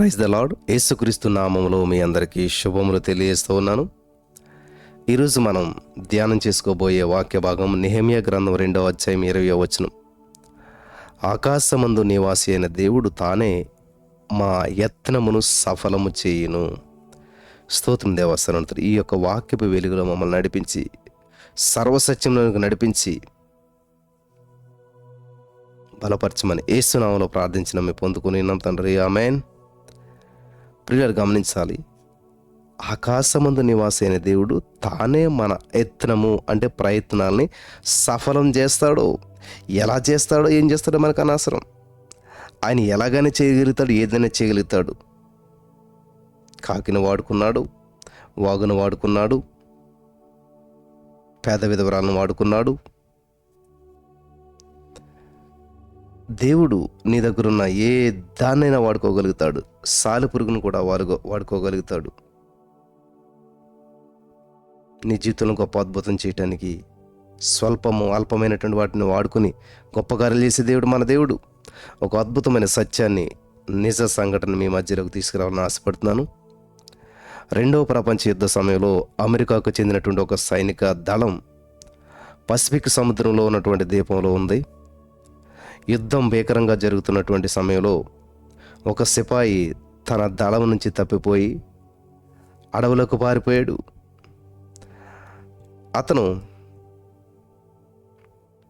Praise the lord. యేసుక్రీస్తు నామములో మీ అందరికీ శుభములు తెలియజేస్తూ ఉన్నాను. ఈరోజు మనం ధ్యానం చేసుకోబోయే వాక్య భాగం నెహెమ్యా గ్రంథం 2వ అధ్యాయం 20వ వచనం. ఆకాశమందు నివాసి అయిన దేవుడు తానే మా యత్నమును సఫలము చేయును. స్తోత్రం దేవస్థానంతో ఈ యొక్క వాక్యపు వెలుగులో మమ్మల్ని నడిపించి సర్వసత్యంలోకి నడిపించి బలపరచమని యేసు నామములో ప్రార్థించిన మీ పొందుకుని ఉన్నాం తండ్రి, ఆమేన్. ప్రియులు గమనించాలి, ఆకాశమందు నివాసి అయిన దేవుడు తానే మన యత్నము అంటే ప్రయత్నాల్ని సఫలం చేస్తాడు. ఎలా చేస్తాడో ఏం చేస్తాడో మనకు అనవసరం. ఆయన ఎలాగైనా చేయగలుగుతాడు, ఏదైనా చేయగలుగుతాడు. కాకిని వాడుకున్నాడు, వాగును వాడుకున్నాడు, పేద విధవరాలను వాడుకున్నాడు. దేవుడు నీ దగ్గరున్న ఏ దాన్నైనా వాడుకోగలుగుతాడు. సాలెపురుగును కూడా వాడుకోగలుగుతాడు. నీ జీవితంలో గొప్ప అద్భుతం చేయటానికి అల్పమైనటువంటి వాటిని వాడుకొని గొప్ప కార్యాలు చేసే దేవుడు మన దేవుడు. ఒక అద్భుతమైన సత్యాన్ని, నిజ సంఘటన మీ మధ్యలోకి తీసుకురావాలని ఆశపడుతున్నాను. 2వ ప్రపంచ యుద్ధ సమయంలో అమెరికాకు చెందినటువంటి ఒక సైనిక దళం పసిఫిక్ సముద్రంలో ఉన్నటువంటి ద్వీపంలో ఉంది. యుద్ధం భీకరంగా జరుగుతున్నటువంటి సమయంలో ఒక సిపాయి తన దళం నుంచి తప్పిపోయి అడవులకు పారిపోయాడు. అతను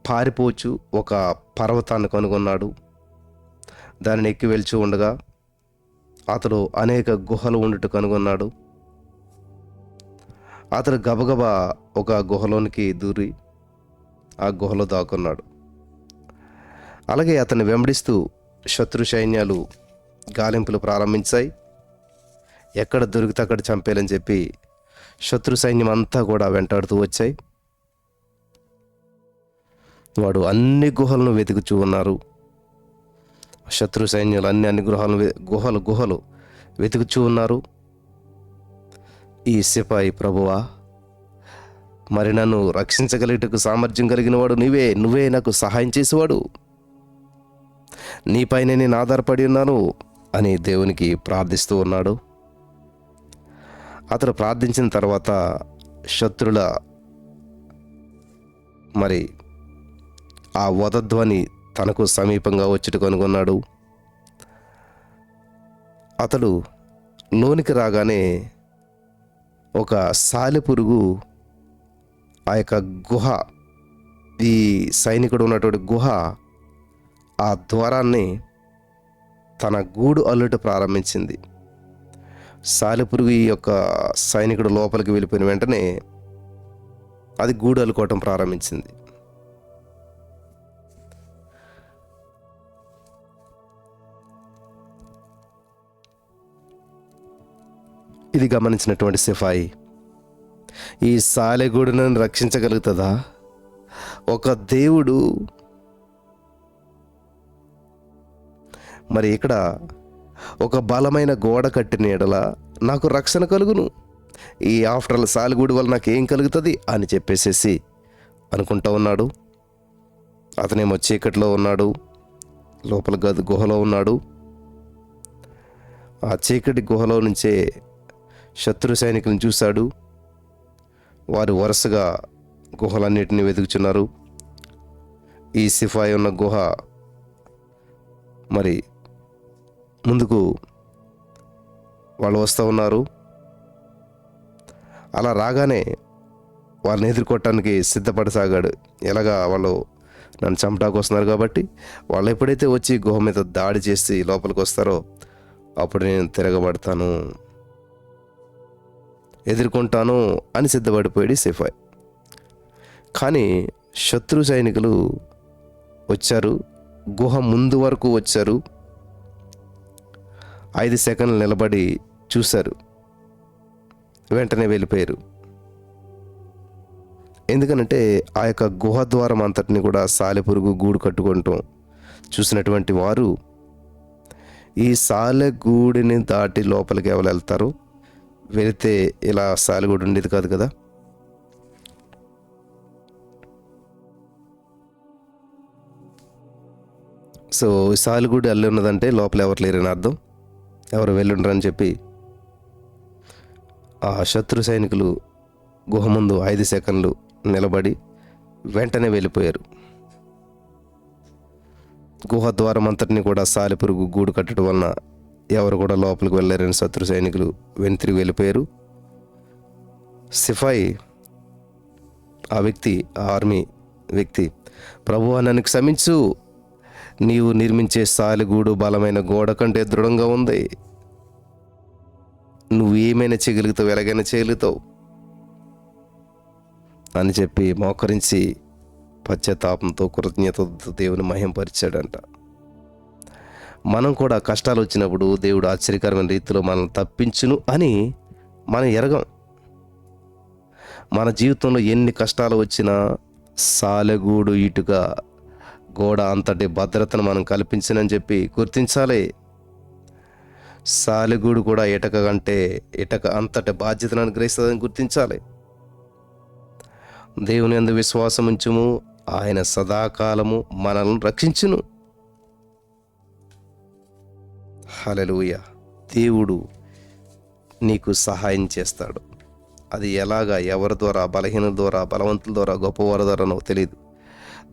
పారిపోవచ్చు ఒక పర్వతాన్ని కనుగొన్నాడు. దానిని ఎక్కి వెళ్తూ ఉండగా అతడు అనేక గుహలు ఉండుట కనుగొన్నాడు. అతడు గబగబా ఒక గుహలోనికి దూరి ఆ గుహలో దాక్కున్నాడు. అలాగే అతన్ని వెంబడిస్తూ శత్రు సైన్యాలు గాలింపులు ప్రారంభించాయి. ఎక్కడ దొరికితే అక్కడ చంపేయాలని చెప్పి శత్రు సైన్యం అంతా కూడా వెంటాడుతూ వచ్చాయి. వాడు అన్ని గుహలను వెతుకుచూ ఉన్నారు. శత్రు సైన్యాలు అన్ని గుహలు వెతుకుచూ ఉన్నారు. ఈ సిపాయి, ప్రభువా, మరి నన్ను రక్షించగలిగటకు సామర్థ్యం కలిగిన వాడు నువ్వే నాకు సహాయం చేసేవాడు, నీపైనే నేను ఆధారపడి ఉన్నాను అని దేవునికి ప్రార్థిస్తూ ఉన్నాడు. అతడు ప్రార్థించిన తర్వాత శత్రుల ఆ వదధ్వని తనకు సమీపంగా వచ్చుట కనుగొన్నాడు. అతడు లోనికి రాగానే ఒక సాలెపురుగు ఆ యొక్క గుహ, ఈ సైనికుడు ఉన్నటువంటి గుహ ఆ ద్వారాన్ని తన గూడు అల్లుట ప్రారంభించింది. సాలెపురుగు ఈ యొక్క సైనికుడు లోపలికి వెళ్ళిపోయిన వెంటనే అది గూడు అల్లుకోవటం ప్రారంభించింది. ఇది గమనించినటువంటి సిపాయి, ఈ సాలెగూడును రక్షించగలుగుతుందా? ఒక దేవుడు ఇక్కడ ఒక బలమైన గోడ కట్టిన ఎడల నాకు రక్షణ కలుగును, ఈ ఆఫ్టర్ సాలెగూడు వల్ల నాకు ఏం కలుగుతుంది అని చెప్పేసేసి అనుకుంటా ఉన్నాడు. అతనేమో చీకట్లో ఉన్నాడు, లోపల గుహలో ఉన్నాడు. ఆ చీకటి గుహలో నుంచే శత్రు సైనికులను చూశాడు. వారు వరుసగా గుహలన్నిటిని వెతుకుచున్నారు. ఈ సిపాయి ఉన్న గుహ ముందుకు వాళ్ళు వస్తూ ఉన్నారు. అలా రాగానే వాళ్ళని ఎదుర్కోవటానికి సిద్ధపడసాగాడు. ఎలాగా వాళ్ళు నన్ను చంపడానికి వస్తున్నారు కాబట్టి వాళ్ళు ఎప్పుడైతే వచ్చి గుహ మీద దాడి చేసి లోపలికి వస్తారో అప్పుడు నేను తిరగబడతాను, ఎదుర్కొంటాను అని సిద్ధపడిపోయాడు సిపాయి. కానీ శత్రు సైనికులు వచ్చారు, గుహ ముందు వరకు వచ్చారు. 5 సెకండ్లు నిలబడి చూశారు, వెంటనే వెళ్ళిపోయారు. ఎందుకనంటే ఆ యొక్క గుహ ద్వారం అంతటిని కూడా సాలెపురుగు గూడు కట్టుకుంటాం చూసినటువంటి వారు ఈ సాలెగూడిని దాటి లోపలికి ఎవరు వెళ్తారు? వెళితే ఇలా సాలెగూడు ఉండేది కాదు కదా. సో సాలెగూడు అల్లి ఉన్నదంటే లోపల ఎవరు లేరని అర్థం. ఎవరు వెళ్ళుండ్రని చెప్పి ఆ శత్రు సైనికులు గుహ ముందు 5 సెకండ్లు నిలబడి వెంటనే వెళ్ళిపోయారు. గుహ ద్వారం అంతటిని కూడా సాలెపురుగు గూడు కట్టడం వలన ఎవరు కూడా లోపలికి వెళ్ళారని శత్రు సైనికులు వెనుతిరిగి వెళ్ళిపోయారు. సిపాయి ఆ వ్యక్తి, ఆ ఆర్మీ వ్యక్తి, ప్రభువా నన్ను క్షమించు, నీవు నిర్మించే సాలెగూడు బలమైన గోడ కంటే దృఢంగా ఉంది, నువ్వు ఏమైనా చేయగలుగుతావు, ఎలాగైనా చేయగలుగుతావు అని చెప్పి మోకరించి పశ్చాత్తాపంతో కృతజ్ఞతతో దేవుని మహింపరిచాడంట. మనం కూడా కష్టాలు వచ్చినప్పుడు దేవుడు ఆశ్చర్యకరమైన రీతిలో మనల్ని తప్పించును అని మనం ఎరగం. మన జీవితంలో ఎన్ని కష్టాలు వచ్చినా సాలెగూడు ఇటుక గోడ అంతటి భద్రతను మనం కల్పించనని చెప్పి గుర్తించాలి. సాలెగూడు కూడా ఇటక అంతటి బాధ్యతను అనుగ్రహిస్తుందని గుర్తించాలి. దేవుని యందు విశ్వాసం ఉంచుము, ఆయన సదాకాలము మనల్ని రక్షించును. హల్లెలూయా. దేవుడు నీకు సహాయం చేస్తాడు. అది ఎలాగా, ఎవరి ద్వారా, బలహీనుల ద్వారా, బలవంతుల ద్వారా, గొప్పవారి ద్వారా నాకు తెలియదు.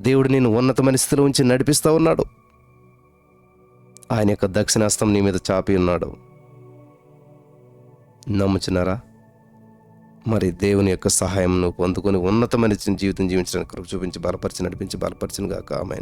దేవుడు నేను ఉన్నతమైన స్థితిలో ఉంచి నడిపిస్తూ ఉన్నాడు. ఆయన యొక్క దక్షిణాస్తం నీ మీద చాపి ఉన్నాడు. నమ్ముచున్నారా? మరి దేవుని యొక్క సహాయం నువ్వు పొందుకొని ఉన్నతమైన జీవితం జీవించడానికి కృప చూపించి బలపరిచి నడిపించి బలపరిచిన గాక. ఆమేన్.